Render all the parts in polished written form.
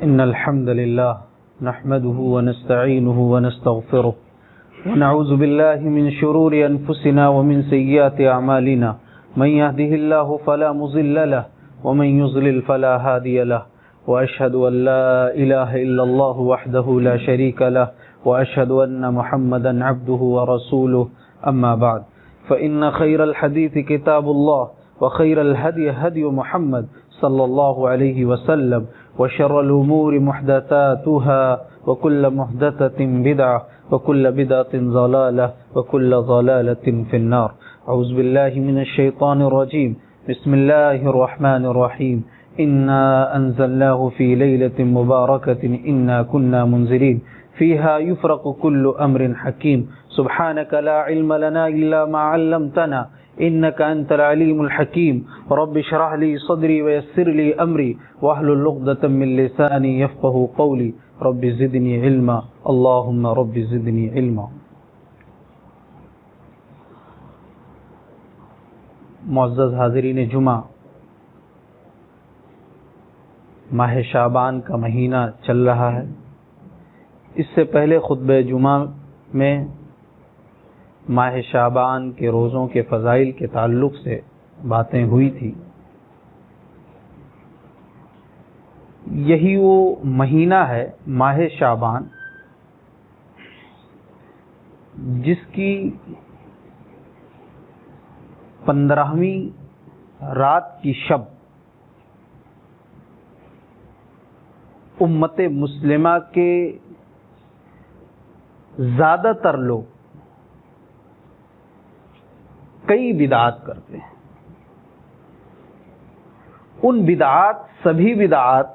إن الحمد لله نحمده ونستعينه ونستغفره ونعوذ بالله من شرور أنفسنا ومن سيئات أعمالنا من يهده الله فلا مضل له ومن يضلل فلا هادي له وأشهد أن لا إله إلا الله وحده لا شريك له وأشهد أن محمدا عبده ورسوله أما بعد فإن خير الحديث كتاب الله وخير الهدي هدي محمد صلى الله عليه وسلم وشر الأمور محدثاتها وكل محدثة بدعة وكل بدعة ضلالة وكل ضلالة في النار. أعوذ بالله من الشيطان الرجيم. بسم الله الرحمن الرحيم. إنا أنزلناه في ليلة مباركة إنا كنا منذرين فيها يفرق كل أمر حكيم. سبحانك لا علم لنا إلا ما علمتنا إنك أنت العليم الحكيم. رب اشرح لي صدري ويسر لي أمري واحلل عقدة من لساني يفقهوا قولي. رب زدني علما اللهم رب زدني علما. معزز حاضرین جمعہ، ماہ شعبان کا مہینہ چل رہا ہے. اس سے پہلے خطبہ جمعہ میں ماہ شعبان کے روزوں کے فضائل کے تعلق سے باتیں ہوئی تھی. یہی وہ مہینہ ہے ماہ شعبان جس کی 15ویں رات کی شب امت مسلمہ کے زیادہ تر لوگ کئی بدعات کرتے ہیں. ان بدعات، سبھی بدعات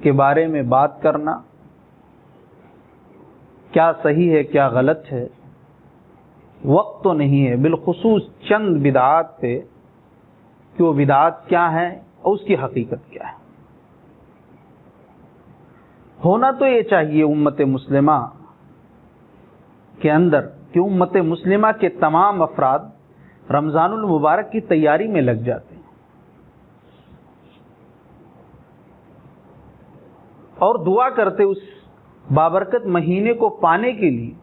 کے بارے میں بات کرنا، کیا صحیح ہے کیا غلط ہے، وقت تو نہیں ہے، بالخصوص چند بدعات پہ کہ وہ بدعات کیا ہیں اور اس کی حقیقت کیا ہے. ہونا تو یہ چاہیے امت مسلمہ کے اندر کہ امت مسلمہ کے تمام افراد رمضان المبارک کی تیاری میں لگ جاتے ہیں اور دعا کرتے اس بابرکت مہینے کو پانے کے لیے،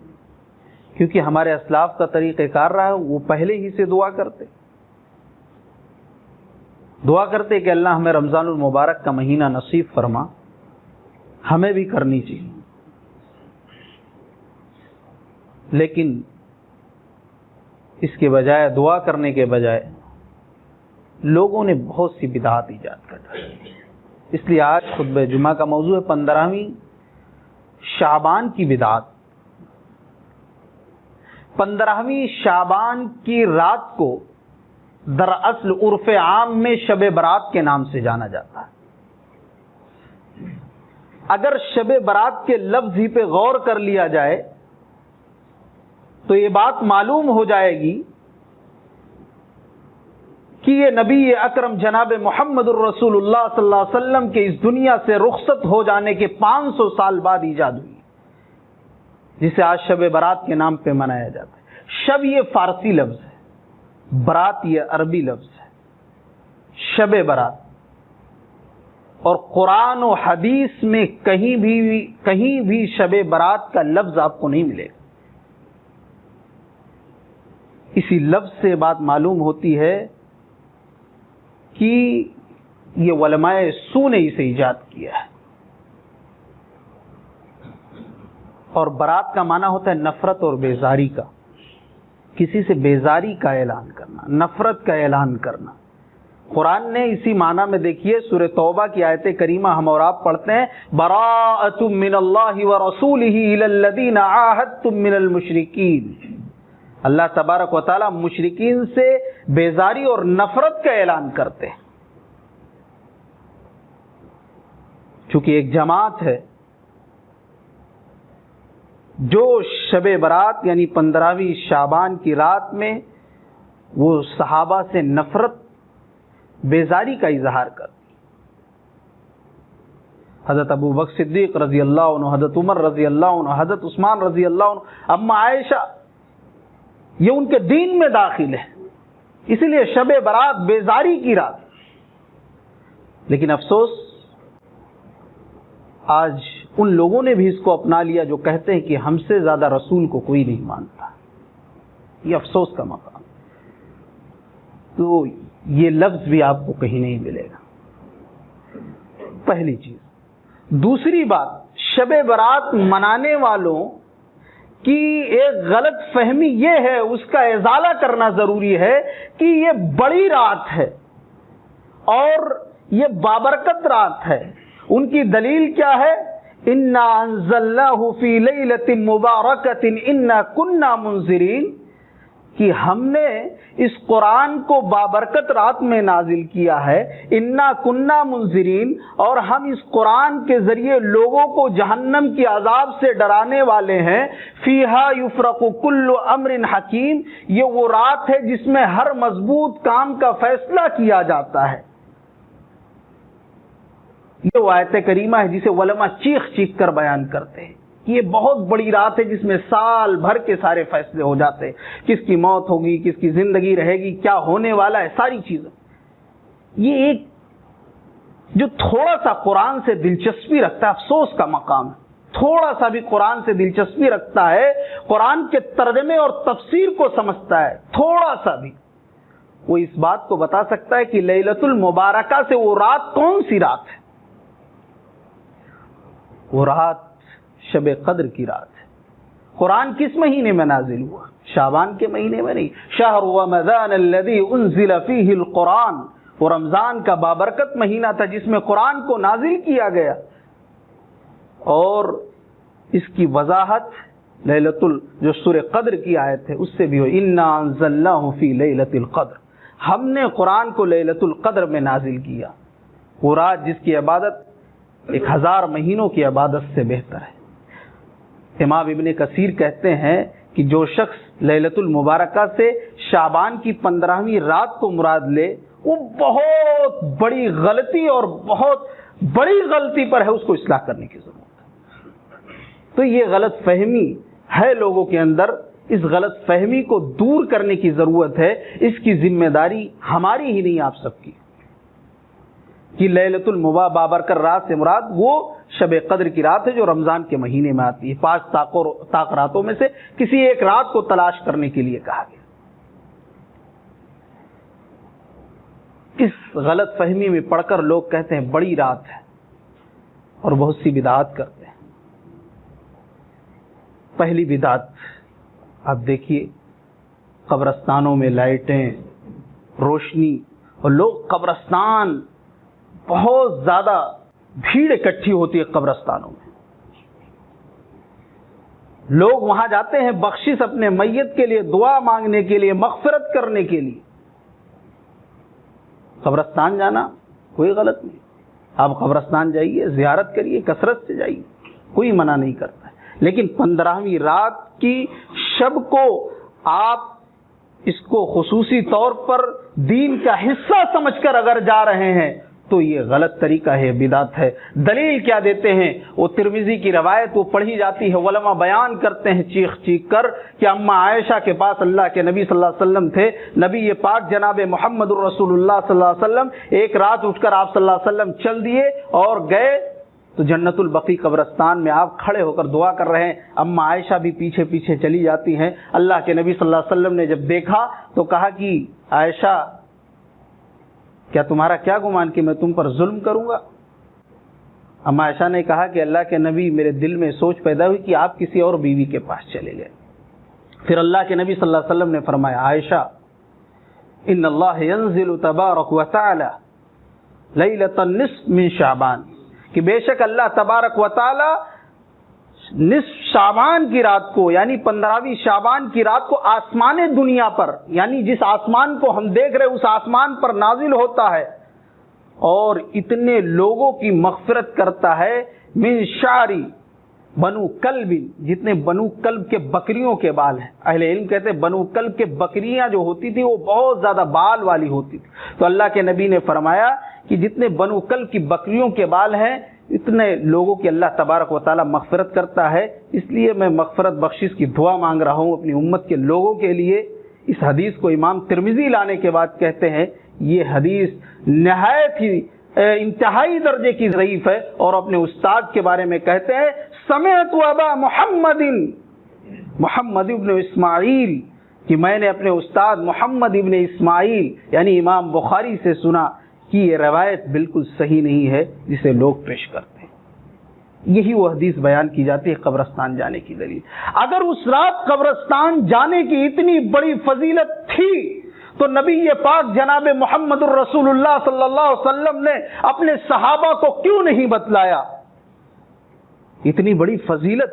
کیونکہ ہمارے اسلاف کا طریقہ کار رہا ہے وہ پہلے ہی سے دعا کرتے کہ اللہ ہمیں رمضان المبارک کا مہینہ نصیب فرما. ہمیں بھی کرنی چاہیے، لیکن اس کے بجائے، دعا کرنے کے بجائے لوگوں نے بہت سی بدعات ایجاد کر ڈالی. اس لیے آج خطبہ جمعہ کا موضوع ہے 15ویں شعبان کی بدعات. 15ویں شعبان کی رات کو دراصل عرف عام میں شب برات کے نام سے جانا جاتا ہے. اگر شب برات کے لفظ ہی پہ غور کر لیا جائے تو یہ بات معلوم ہو جائے گی کہ یہ نبی اکرم جناب محمد الرسول اللہ صلی اللہ علیہ وسلم کے اس دنیا سے رخصت ہو جانے کے 500 سال بعد ایجاد ہوئی، جسے آج شب برات کے نام پہ منایا جاتا ہے. شب یہ فارسی لفظ ہے، برات یہ عربی لفظ ہے. شب برات، اور قرآن و حدیث میں کہیں بھی شب برات کا لفظ آپ کو نہیں ملے گا. اسی لفظ سے بات معلوم ہوتی ہے کہ یہ علماء سو نے اسے ایجاد کیا ہے. اور برات کا معنی ہوتا ہے نفرت اور بیزاری کا، کسی سے بیزاری کا اعلان کرنا، نفرت کا اعلان کرنا. قرآن نے اسی معنی میں دیکھیے سورہ توبہ کی آیت کریمہ ہم اور آپ پڑھتے ہیں، براءۃ من اللہ ورسولہ الی الذین عاہدتم من المشرکین. اللہ تبارک و تعالی مشرکین سے بیزاری اور نفرت کا اعلان کرتے ہیں. چونکہ ایک جماعت ہے جو شب برات یعنی 15ویں شعبان کی رات میں وہ صحابہ سے نفرت، بیزاری کا اظہار کرتی. حضرت ابو بکر صدیق رضی اللہ عنہ، حضرت عمر رضی اللہ عنہ، حضرت عثمان رضی اللہ عنہ، اما عائشہ، یہ ان کے دین میں داخل ہے. اسی لیے شب برات بیزاری کی رات. لیکن افسوس آج ان لوگوں نے بھی اس کو اپنا لیا جو کہتے ہیں کہ ہم سے زیادہ رسول کو کوئی نہیں مانتا. یہ افسوس کا مقام. تو یہ لفظ بھی آپ کو کہیں نہیں ملے گا. پہلی چیز. دوسری بات، شب برات منانے والوں کی ایک غلط فہمی یہ ہے، اس کا ازالہ کرنا ضروری ہے کہ یہ بڑی رات ہے اور یہ بابرکت رات ہے. ان کی دلیل کیا ہے؟ انا انزلناہ فی لیلۃ مبارکۃ انا کنا منذرین، کہ ہم نے اس قرآن کو بابرکت رات میں نازل کیا ہے. انا کنا منذرین، اور ہم اس قرآن کے ذریعے لوگوں کو جہنم کی عذاب سے ڈرانے والے ہیں. فیہا یفرق کل امر حکیم، یہ وہ رات ہے جس میں ہر مضبوط کام کا فیصلہ کیا جاتا ہے. یہ وہ آیت کریمہ ہے جسے علماء چیخ چیخ کر بیان کرتے ہیں. یہ بہت بڑی رات ہے جس میں سال بھر کے سارے فیصلے ہو جاتے ہیں. کس کی موت ہوگی، کس کی زندگی رہے گی، کیا ہونے والا ہے، ساری چیزیں. یہ ایک جو تھوڑا سا قرآن سے دلچسپی رکھتا ہے، افسوس کا مقام ہے، تھوڑا سا بھی قرآن سے دلچسپی رکھتا ہے، قرآن کے ترجمے اور تفسیر کو سمجھتا ہے، تھوڑا سا بھی، وہ اس بات کو بتا سکتا ہے کہ لیلۃ المبارکہ سے وہ رات کون سی رات ہے. وہ رات شب قدر کی رات ہے. قرآن کس مہینے میں نازل ہوا؟ شعبان کے مہینے میں نہیں. شہر رمضان الذی انزل فیہ القرآن، وہ رمضان کا بابرکت مہینہ تھا جس میں قرآن کو نازل کیا گیا. اور اس کی وضاحت جو سورہ قدر کی آیت ہے اس سے بھی ہو. انا انزلناہ فی لیلۃ القدر، ہم نے قرآن کو لیلۃ القدر میں نازل کیا. وہ رات جس کی عبادت 1000 مہینوں کی عبادت سے بہتر ہے. امام ابن کثیر کہتے ہیں کہ جو شخص لیلۃ المبارکہ سے شعبان کی 15ویں رات کو مراد لے، وہ بہت بڑی غلطی اور بہت بڑی غلطی پر ہے، اس کو اصلاح کرنے کی ضرورت ہے. تو یہ غلط فہمی ہے لوگوں کے اندر، اس غلط فہمی کو دور کرنے کی ضرورت ہے. اس کی ذمہ داری ہماری ہی نہیں، آپ سب کی، کہ لیلۃ بابرکت رات سے مراد وہ شب قدر کی رات ہے جو رمضان کے مہینے میں آتی ہے. 5 طاق راتوں میں سے کسی ایک رات کو تلاش کرنے کے لیے کہا گیا. اس غلط فہمی میں پڑھ کر لوگ کہتے ہیں بڑی رات ہے اور بہت سی بدعات کرتے ہیں. پہلی بدعت آپ دیکھیے، قبرستانوں میں لائٹیں، روشنی، اور لوگ قبرستان، بہت زیادہ بھیڑ اکٹھی ہوتی ہے قبرستانوں میں. لوگ وہاں جاتے ہیں بخشش اپنے میت کے لیے، دعا مانگنے کے لیے، مغفرت کرنے کے لیے. قبرستان جانا کوئی غلط نہیں، آپ قبرستان جائیے، زیارت کریے، کثرت سے جائیے، کوئی منع نہیں کرتا ہے. لیکن 15ویں رات کی شب کو آپ اس کو خصوصی طور پر دین کا حصہ سمجھ کر اگر جا رہے ہیں تو یہ غلط طریقہ ہے، بدعت ہے. دلیل کیا دیتے ہیں؟ وہ ترمذی کی روایت وہ پڑھی جاتی ہے، علماء بیان کرتے ہیں چیخ چیخ کر کہ اماں عائشہ کے پاس اللہ کے نبی صلی اللہ علیہ وسلم تھے. نبی پاک جناب محمد الرسول اللہ صلی اللہ علیہ وسلم ایک رات اٹھ کر آپ صلی اللہ علیہ وسلم چل دیے اور گئے تو جنت البقیع قبرستان میں آپ کھڑے ہو کر دعا کر رہے ہیں. اماں عائشہ بھی پیچھے پیچھے چلی جاتی ہیں. اللہ کے نبی صلی اللہ علیہ وسلم نے جب دیکھا تو کہا کہ عائشہ، کیا تمہارا کیا گمان کہ میں تم پر ظلم کروں گا؟ اماں عائشہ نے کہا کہ اللہ کے نبی، میرے دل میں سوچ پیدا ہوئی کہ آپ کسی اور بیوی کے پاس چلے گئے. پھر اللہ کے نبی صلی اللہ علیہ وسلم نے فرمایا، عائشہ، ان اللہ ينزل تبارک و تعالی لیلۃ النصف من شعبان، کہ بے شک اللہ تبارک و تعالی نصف شعبان کی رات کو، یعنی 15ویں شعبان کی رات کو آسمان دنیا پر، یعنی جس آسمان کو ہم دیکھ رہے اس آسمان پر نازل ہوتا ہے اور اتنے لوگوں کی مغفرت کرتا ہے. من شعری بنو کلب، جتنے بنو کلب کے بکریوں کے بال ہیں. اہل علم کہتے ہیں بنو کلب کے بکریاں جو ہوتی تھی وہ بہت زیادہ بال والی ہوتی تھی. تو اللہ کے نبی نے فرمایا کہ جتنے بنو کلب کی بکریوں کے بال ہیں اتنے لوگوں کی اللہ تبارک و تعالی مغفرت کرتا ہے. اس لیے میں مغفرت بخشش کی دعا مانگ رہا ہوں اپنی امت کے لوگوں کے لیے. اس حدیث کو امام ترمذی لانے کے بعد کہتے ہیں یہ حدیث نہایت ہی انتہائی درجے کی ضعیف ہے، اور اپنے استاد کے بارے میں کہتے ہیں سمعت ابا محمد ابن اسماعیل، کہ میں نے اپنے استاد محمد ابن اسماعیل یعنی امام بخاری سے سنا کہ یہ روایت بالکل صحیح نہیں ہے جسے لوگ پیش کرتے ہیں۔ یہی وہ حدیث بیان کی جاتی ہے قبرستان جانے کی دلیل۔ اگر اس رات قبرستان جانے کی اتنی بڑی فضیلت تھی تو نبی پاک جناب محمد الرسول اللہ صلی اللہ علیہ وسلم نے اپنے صحابہ کو کیوں نہیں بتلایا؟ اتنی بڑی فضیلت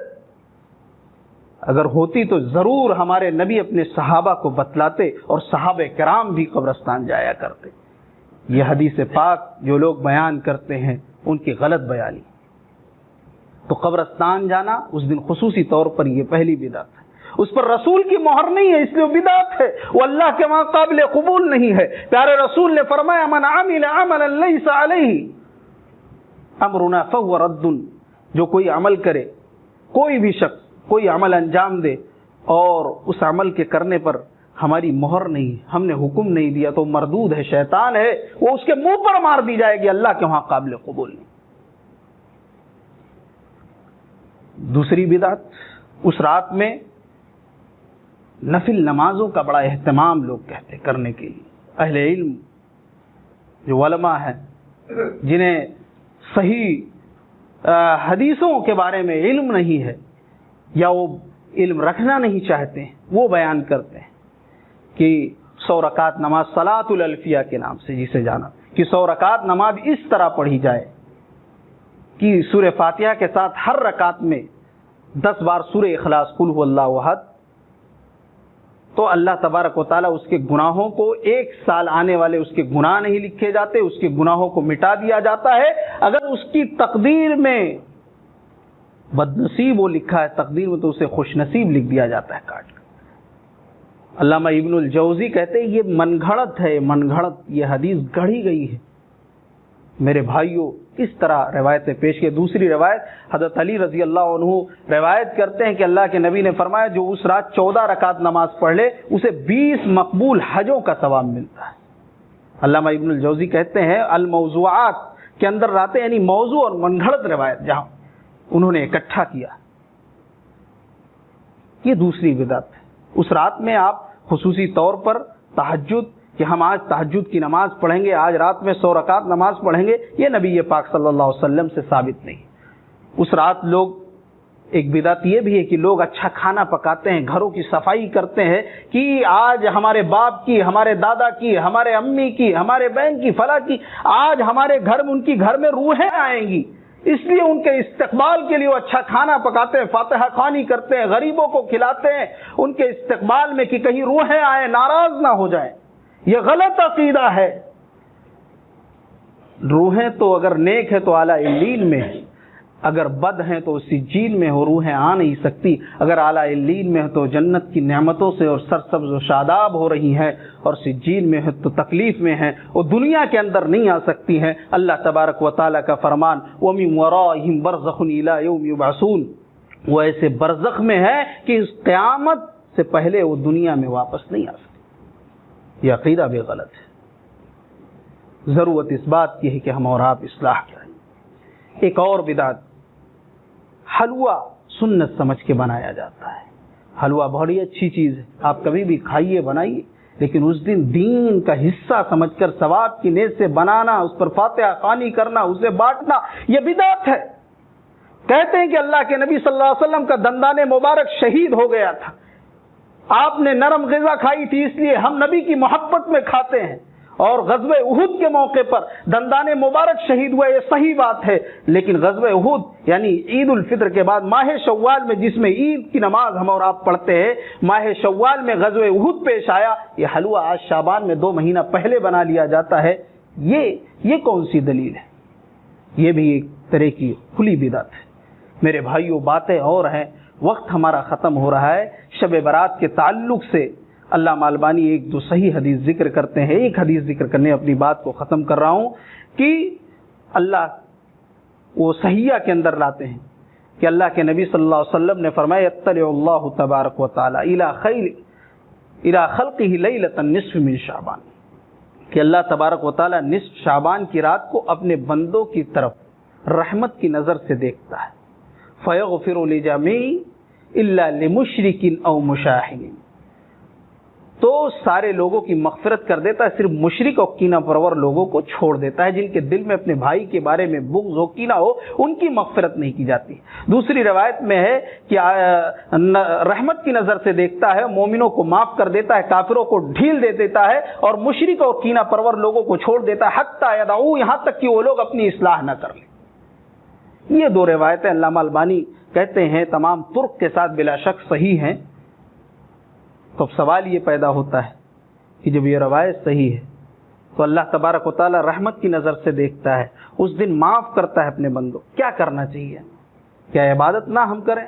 اگر ہوتی تو ضرور ہمارے نبی اپنے صحابہ کو بتلاتے، اور صحابہ کرام بھی قبرستان جایا کرتے۔ یہ حدیث پاک جو لوگ بیان کرتے ہیں ان کی غلط بیانی۔ تو قبرستان جانا اس دن خصوصی طور پر یہ پہلی بدعت ہے، اس پر رسول کی مہر نہیں ہے، اس لیے بدعت ہے، وہ اللہ کے وہاں قابل قبول نہیں ہے۔ پیارے رسول نے فرمایا من عمل عملا لیس علیہ امرنا فهو رد، جو کوئی عمل کرے، کوئی بھی شخص کوئی عمل انجام دے اور اس عمل کے کرنے پر ہماری مہر نہیں، ہم نے حکم نہیں دیا، تو مردود ہے، شیطان ہے، وہ اس کے منہ پر مار دی جائے گی، اللہ کے وہاں قابل قبول نہیں۔ دوسری بدعت، اس رات میں نفل نمازوں کا بڑا اہتمام لوگ کہتے کرنے کے لیے۔ اہل علم جو علماء ہیں جنہیں صحیح حدیثوں کے بارے میں علم نہیں ہے یا وہ علم رکھنا نہیں چاہتے ہیں، وہ بیان کرتے ہیں کہ 100 رکعت نماز صلاۃ الالفیہ کے نام سے جسے جانا، کہ 100 رکعت نماز اس طرح پڑھی جائے کہ سورہ فاتحہ کے ساتھ ہر رکعت میں 10 بار سورہ اخلاص قل هو اللہ احد، تو اللہ تبارک و تعالیٰ اس کے گناہوں کو 1 سال آنے والے اس کے گناہ نہیں لکھے جاتے، اس کے گناہوں کو مٹا دیا جاتا ہے۔ اگر اس کی تقدیر میں بد نصیب وہ لکھا ہے تقدیر میں، تو اسے خوش نصیب لکھ دیا جاتا ہے کاٹ کر۔ علامہ ابن الجوزی کہتے ہیں یہ من گھڑت ہے، من گھڑت، یہ حدیث گڑھی گئی ہے۔ میرے بھائیوں، اس طرح روایتیں پیش کی۔ دوسری روایت حضرت علی رضی اللہ عنہ روایت کرتے ہیں کہ اللہ کے نبی نے فرمایا جو اس رات 14 رکعت نماز پڑھ لے اسے 20 مقبول حجوں کا ثواب ملتا ہے۔ علامہ ابن الجوزی کہتے ہیں الموضوعات کے اندر رہتے یعنی موضوع اور من گھڑت روایت جہاں انہوں نے اکٹھا کیا، یہ دوسری بدعت ہے۔ اس رات میں آپ خصوصی طور پر تہجد، کہ ہم آج تہجد کی نماز پڑھیں گے، آج رات میں 100 رکعت نماز پڑھیں گے، یہ نبی پاک صلی اللہ علیہ وسلم سے ثابت نہیں۔ اس رات لوگ، ایک بدعت یہ بھی ہے کہ لوگ اچھا کھانا پکاتے ہیں، گھروں کی صفائی کرتے ہیں کہ آج ہمارے باپ کی، ہمارے دادا کی، ہمارے امی کی، ہمارے بہن کی، فلاں کی، آج ہمارے گھر میں ان کی گھر میں روحیں آئیں گی، اس لیے ان کے استقبال کے لیے وہ اچھا کھانا پکاتے ہیں، فاتحہ خوانی کرتے ہیں، غریبوں کو کھلاتے ہیں ان کے استقبال میں کہ کہیں روحیں آئیں، ناراض نہ ہو جائیں۔ یہ غلط عقیدہ ہے۔ روحیں تو اگر نیک ہے تو اعلیٰ علیین میں ہے، اگر بد ہیں تو سجین میں ہو، روحیں آ نہیں سکتی۔ اگر اعلیٰ علیین میں ہے تو جنت کی نعمتوں سے اور سرسبز و شاداب ہو رہی ہیں، اور سجین میں ہے تو تکلیف میں ہیں، وہ دنیا کے اندر نہیں آ سکتی ہیں۔ اللہ تبارک و تعالیٰ کا فرمان وَمِن وَرَائِهِمْ بَرْزَخٌ إِلَىٰ يَوْمِ يُبْعَثُونَ، وہ ایسے برزخ میں ہے کہ اس قیامت سے پہلے وہ دنیا میں واپس نہیں آ سکتی۔ یہ عقیدہ بھی غلط ہے۔ ضرورت اس بات کی ہے کہ ہم اور آپ اصلاح کریں۔ ایک اور بدعت، حلوہ سنت سمجھ کے بنایا جاتا ہے۔ حلوہ بڑی اچھی چیز ہے، آپ کبھی بھی کھائیے، بنائیے، لیکن اس دن دین کا حصہ سمجھ کر ثواب کی نیت سے بنانا، اس پر فاتحہ خوانی کرنا، اسے بانٹنا، یہ بدعت ہے۔ کہتے ہیں کہ اللہ کے نبی صلی اللہ علیہ وسلم کا دندان مبارک شہید ہو گیا تھا، آپ نے نرم غذا کھائی تھی، اس لیے ہم نبی کی محبت میں کھاتے ہیں، اور غزوہ احد کے موقع پر دندان مبارک شہید ہوا، یہ صحیح بات ہے، لیکن غزوہ احد یعنی عید الفطر کے بعد ماہ شوال میں جس میں عید کی نماز ہم اور آپ پڑھتے ہیں، ماہ شوال میں غزوہ احد پیش آیا، یہ حلوہ آج شعبان میں 2 مہینہ پہلے بنا لیا جاتا ہے، یہ کون سی دلیل ہے؟ یہ بھی ایک طرح کی کھلی بدعت ہے۔ میرے بھائیوں، باتیں اور ہیں، وقت ہمارا ختم ہو رہا ہے۔ شب برات کے تعلق سے علامہ البانی 1-2 صحیح حدیث ذکر کرتے ہیں۔ ایک حدیث ذکر کرنے اپنی بات کو ختم کر رہا ہوں کہ اللہ وہ صحیحہ کے اندر لاتے ہیں کہ اللہ کے نبی صلی اللہ علیہ وسلم نے فرمایا اطلع اللہ تبارک و تعالی الی خلقہ لیلۃ النصف من شعبان، کہ اللہ تبارک و تعالیٰ نصف شعبان کی رات کو اپنے بندوں کی طرف رحمت کی نظر سے دیکھتا ہے. فَيَغْفِرُ لِجَمِيعٍ إِلَّا لِمُشْرِكٍ أَوْ مُشَاحِنٍ، تو سارے لوگوں کی مغفرت کر دیتا ہے، صرف مشرک اور کینہ پرور لوگوں کو چھوڑ دیتا ہے. جن کے دل میں اپنے بھائی کے بارے میں بغض ہو، کینہ ہو، ان کی مغفرت نہیں کی جاتی. دوسری روایت میں ہے کہ رحمت کی نظر سے دیکھتا ہے، مومنوں کو معاف کر دیتا ہے، کافروں کو ڈھیل دے دیتا ہے، اور مشرک اور کینہ پرور لوگوں کو چھوڑ دیتا ہے، حتی یدعو، یہاں تک کہ وہ لوگ اپنی اصلاح نہ کر لیں. یہ دو روایتیں علامہ البانی کہتے ہیں تمام طرق کے ساتھ بلا شک صحیح ہیں. تو اب سوال یہ پیدا ہوتا ہے کہ جب یہ روایت صحیح ہے تو اللہ تبارک و تعالی رحمت کی نظر سے دیکھتا ہے، اس دن معاف کرتا ہے اپنے بندوں، کیا کرنا چاہیے؟ کیا عبادت نہ ہم کریں؟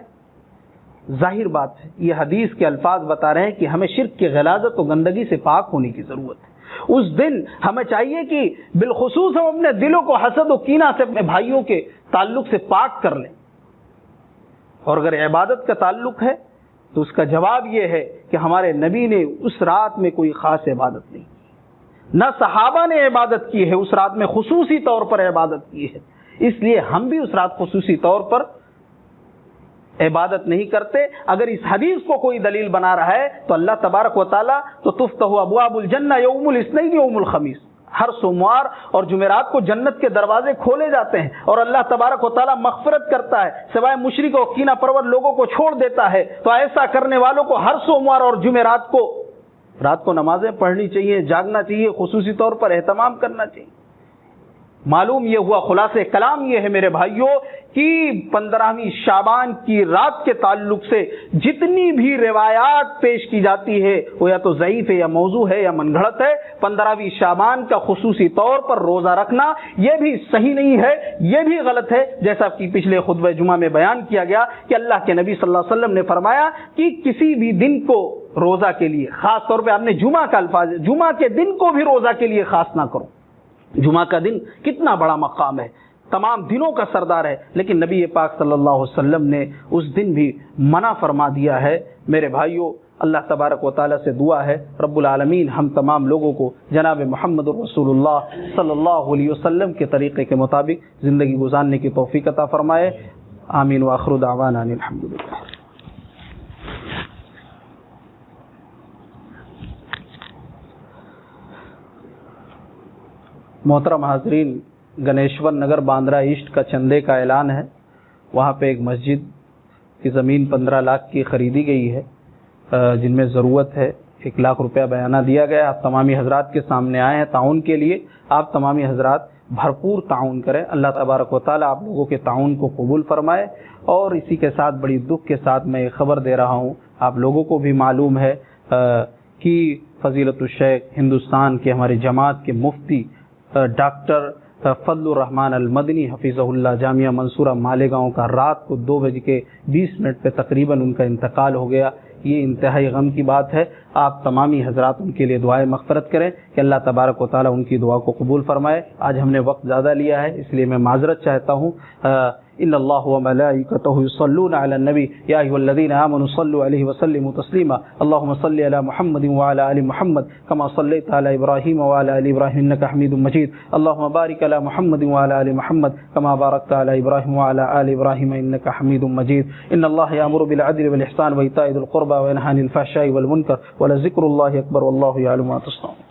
ظاہر بات ہے، یہ حدیث کے الفاظ بتا رہے ہیں کہ ہمیں شرک کی غلاظت و گندگی سے پاک ہونے کی ضرورت ہے. اس دن ہمیں چاہیے کہ بالخصوص ہم اپنے دلوں کو حسد و کینہ سے، اپنے بھائیوں کے تعلق سے پاک کر لیں. اور اگر عبادت کا تعلق ہے تو اس کا جواب یہ ہے کہ ہمارے نبی نے اس رات میں کوئی خاص عبادت نہیں کی، نہ صحابہ نے عبادت کی ہے، اس رات میں خصوصی طور پر عبادت کی ہے. اس لیے ہم بھی اس رات خصوصی طور پر عبادت نہیں کرتے. اگر اس حدیث کو کوئی دلیل بنا رہا ہے تو اللہ تبارک و تعالیٰ تو تفتح ابواب الجنہ یوم الاثنین یوم الخمیس، ہر سوموار اور جمعرات کو جنت کے دروازے کھولے جاتے ہیں اور اللہ تبارک و تعالیٰ مغفرت کرتا ہے، سوائے مشرک اور کینہ پرور لوگوں کو چھوڑ دیتا ہے. تو ایسا کرنے والوں کو ہر سوموار اور جمعرات کو رات کو نمازیں پڑھنی چاہیے، جاگنا چاہیے، خصوصی طور پر اہتمام کرنا چاہیے. معلوم یہ ہوا، خلاصہ کلام یہ ہے میرے بھائیوں کہ 15ویں شعبان کی رات کے تعلق سے جتنی بھی روایات پیش کی جاتی ہے وہ یا تو ضعیف ہے یا موضوع ہے یا من گھڑت ہے. 15ویں شعبان کا خصوصی طور پر روزہ رکھنا یہ بھی صحیح نہیں ہے، یہ بھی غلط ہے. جیسا کہ پچھلے خطبہ جمعہ میں بیان کیا گیا کہ اللہ کے نبی صلی اللہ علیہ وسلم نے فرمایا کہ کسی بھی دن کو روزہ کے لیے، خاص طور پہ آپ نے جمعہ کا الفاظ، جمعہ کے دن کو بھی روزہ کے لیے خاص نہ کرو. جمعہ کا دن کتنا بڑا مقام ہے، تمام دنوں کا سردار ہے، لیکن نبی پاک صلی اللہ علیہ وسلم نے اس دن بھی منع فرما دیا ہے. میرے بھائیوں، اللہ تبارک و تعالیٰ سے دعا ہے رب العالمین ہم تمام لوگوں کو جناب محمد رسول اللہ صلی اللہ علیہ وسلم کے طریقے کے مطابق زندگی گزارنے کی توفیق عطا فرمائے. آمین وآخر دعوانا ان الحمدللہ. محترم حاضرین، گنیشور نگر باندرا ایسٹ کا چندے کا اعلان ہے. وہاں پہ ایک مسجد کی زمین 15 لاکھ کی خریدی گئی ہے، جن میں ضرورت ہے 1 لاکھ روپیہ بیانہ دیا گیا. آپ تمامی حضرات کے سامنے آئے ہیں تعاون کے لیے. آپ تمامی حضرات بھرپور تعاون کریں. اللہ تبارک و تعالیٰ آپ لوگوں کے تعاون کو قبول فرمائے. اور اسی کے ساتھ بڑی دکھ کے ساتھ میں ایک خبر دے رہا ہوں، آپ لوگوں کو بھی معلوم ہے کہ فضیلت الشیخ ہندوستان کے ہمارے جماعت کے مفتی ڈاکٹر فضل الرحمان المدنی حفیظہ اللہ جامعہ منصورہ مالیگاؤں کا رات کو 2:20 پہ تقریباً ان کا انتقال ہو گیا. یہ انتہائی غم کی بات ہے. آپ تمامی حضرات ان کے لیے دعائیں مغفرت کریں کہ اللہ تبارک و تعالیٰ ان کی دعا کو قبول فرمائے. آج ہم نے وقت زیادہ لیا ہے اس لیے میں معذرت چاہتا ہوں. ان اللہ وملائکتہ یصلون علی النبی یا ایھا الذین آمنوا صلوا علیہ وسلموا تسلیما. اللهم صل علی محمد وعلی آل محمد كما صلیت علی ابراہیم وعلی آل ابراہیم انک حمید مجید. اللهم بارک علی محمد وعلی آل محمد كما بارکت علی ابراہیم وعلی آل ابراہیم انک حمید مجید. ان اللہ یأمر بالعدل والإحسان وإیتاء ذی القربى وینہی عن الفحشاء والمنکر ولذکر اللہ اکبر واللہ یعلم ما تصنعون.